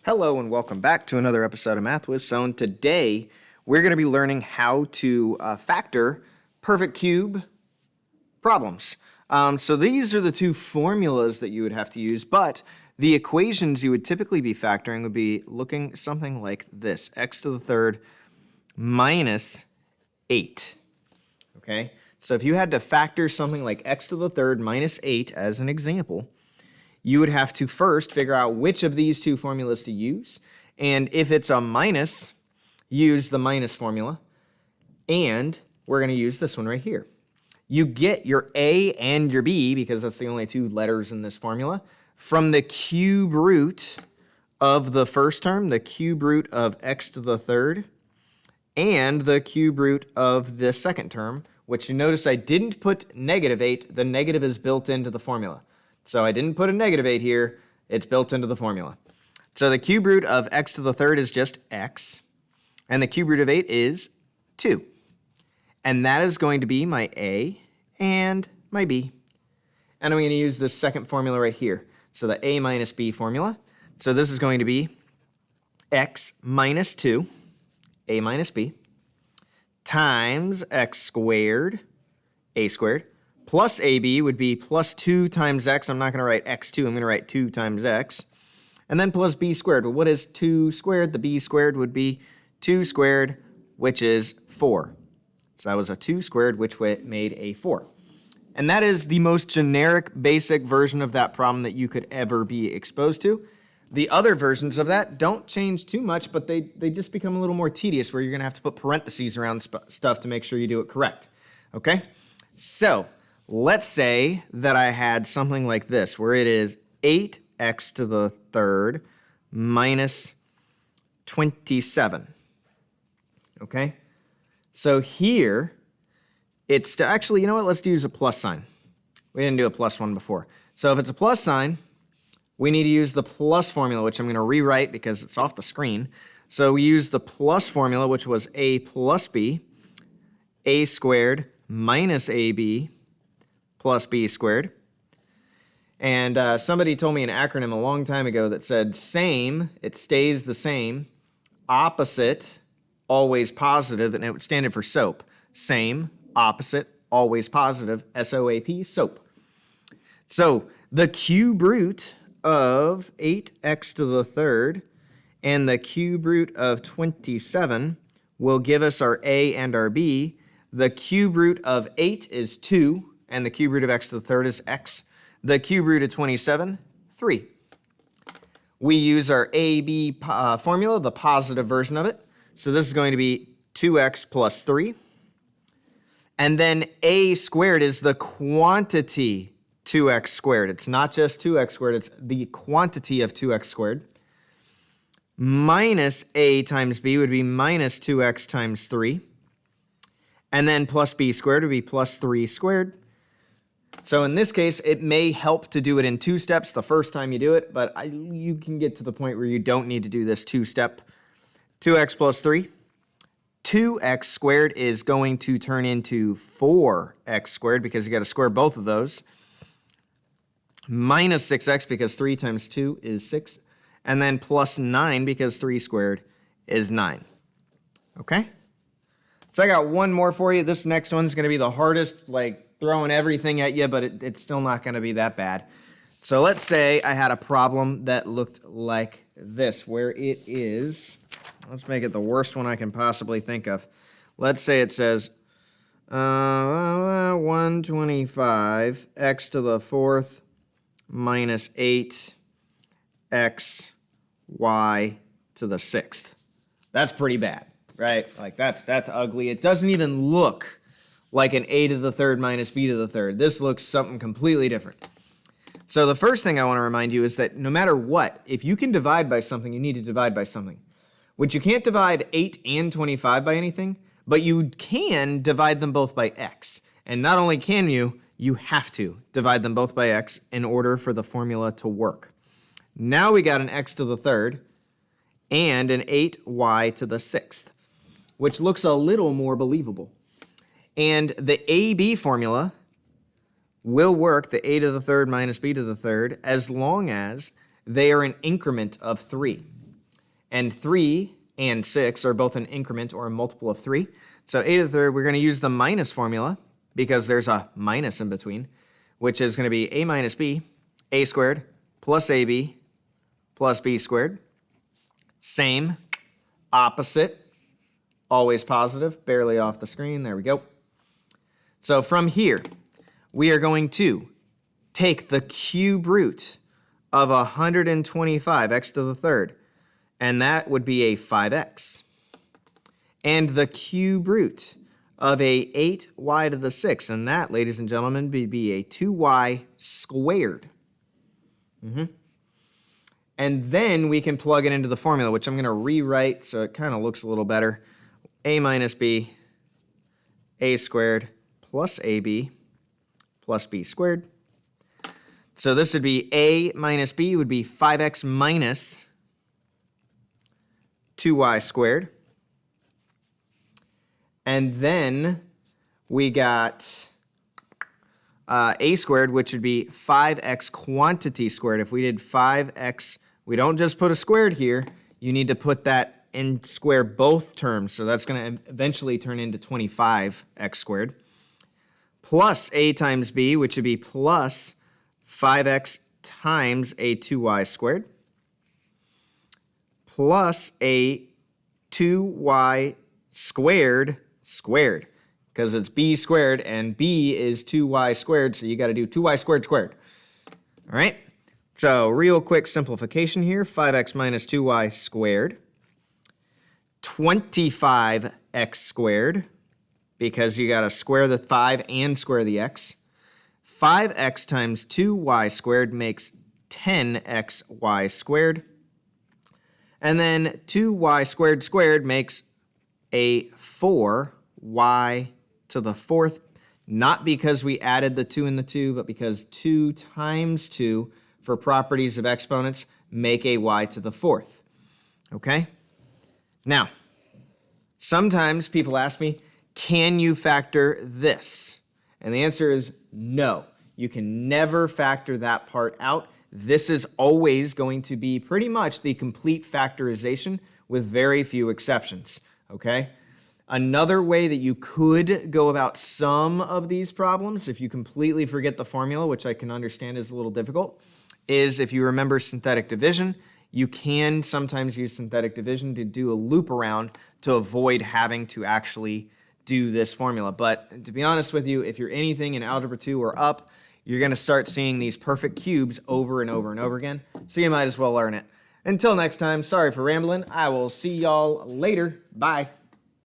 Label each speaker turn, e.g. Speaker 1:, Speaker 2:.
Speaker 1: Hello and welcome back to another episode of Math with Sohn. Today we're going to be learning how to factor perfect cube problems. So these are the two formulas that you would have to use, but the equations you would typically be factoring would be looking something like this: x to the third minus 8. Okay, so if you had to factor something like x to the third minus 8 as an example, you would have to first figure out which of these two formulas to use. And if it's a minus, use the minus formula. And we're going to use this one right here. You get your a and your b, because that's the only two letters in this formula, from the cube root of the first term, the cube root of x to the third, and the cube root of the second term, which you notice I didn't put negative 8. The negative is built into the formula. So I didn't put a negative 8 here. It's built into the formula. So the cube root of x to the third is just x. And the cube root of 8 is 2. And that is going to be my a and my b. And I'm going to use this second formula right here. So the a minus b formula. So this is going to be x minus 2, a minus b, times x squared, a squared, plus AB would be plus 2 times x. I'm not going to write x2. I'm going to write 2 times x. And then plus b squared. Well, what is 2 squared? The b squared would be 2 squared, which is 4. So that was a 2 squared, which made a 4. And that is the most generic, basic version of that problem that you could ever be exposed to. The other versions of that don't change too much, but they just become a little more tedious, where you're going to have to put parentheses around stuff to make sure you do it correct. Okay? So let's say that I had something like this, where it is 8x to the third minus 27. Okay? So here, it's actually, you know what? Let's use a plus sign. We didn't do a plus one before. So if it's a plus sign, we need to use the plus formula, which I'm going to rewrite because it's off the screen. So we use the plus formula, which was a plus b, a squared minus ab, plus b squared. And somebody told me an acronym a long time ago that said same, it stays the same, opposite, always positive, and it would stand for SOAP. Same, opposite, always positive, S-O-A-P, SOAP. So the cube root of 8x to the third and the cube root of 27 will give us our a and our b. The cube root of 8 is 2. And the cube root of x to the third is x. The cube root of 27, 3. We use our AB formula, the positive version of it. So this is going to be 2x plus 3. And then a squared is the quantity 2x squared. It's not just 2x squared, it's the quantity of 2x squared. Minus a times b would be minus 2x times 3. And then plus b squared would be plus 3 squared. So in this case, it may help to do it in 2 steps the first time you do it, but you can get to the point where you don't need to do this 2-step. 2x plus 3. 2x squared is going to turn into 4x squared because you got to square both of those. Minus 6x because 3 times 2 is 6. And then plus 9 because 3 squared is 9. Okay? So I got one more for you. This next one's going to be the hardest, like throwing everything at you, but it's still not going to be that bad. So let's say I had a problem that looked like this, where it is, let's make it the worst one I can possibly think of. Let's say it says 125 x to the fourth minus 8 x y to the sixth. That's pretty bad, right? Like that's ugly. It doesn't even look like an a to the third minus b to the third. This looks something completely different. So the first thing I want to remind you is that no matter what, if you can divide by something, you need to divide by something. Which you can't divide 8 and 25 by anything, but you can divide them both by x. And not only can you have to divide them both by x in order for the formula to work. Now we got an x to the third and an 8y to the sixth, which looks a little more believable. And the AB formula will work, the a to the third minus b to the third, as long as they are an increment of 3. And 3 and 6 are both an increment or a multiple of 3. So a to the third, we're going to use the minus formula because there's a minus in between, which is going to be a minus b, a squared plus ab plus b squared. Same, opposite, always positive, barely off the screen. There we go. So from here, we are going to take the cube root of 125, x to the third, and that would be a 5x. And the cube root of a 8y to the 6, and that, ladies and gentlemen, would be a 2y squared. And then we can plug it into the formula, which I'm going to rewrite so it kind of looks a little better. A minus b, a squared plus ab plus b squared. So this would be a minus b would be 5x minus 2y squared. And then we got a squared, which would be 5x quantity squared. If we did 5x, we don't just put a squared here. You need to put that in square both terms. So that's going to eventually turn into 25x squared. Plus a times b, which would be plus 5x times a 2y squared. Plus a 2y squared squared, because it's b squared, and b is 2y squared, so you got to do 2y squared squared. All right, so real quick simplification here, 5x minus 2y squared, 25x squared, because you got to square the 5 and square the x. 5x times 2y squared makes 10xy squared. And then 2y squared squared makes a 4y to the fourth, not because we added the 2 and the 2, but because 2 times 2 for properties of exponents make a y to the fourth. Okay? Now, sometimes people ask me, can you factor this? And the answer is no. You can never factor that part out. This is always going to be pretty much the complete factorization with very few exceptions, okay? Another way that you could go about some of these problems, if you completely forget the formula, which I can understand is a little difficult, is if you remember synthetic division, you can sometimes use synthetic division to do a loop around to avoid having to actually do this formula. But to be honest with you, if you're anything in Algebra 2 or up, you're going to start seeing these perfect cubes over and over and over again, so you might as well learn it. Until next time, sorry for rambling. I will see y'all later. Bye.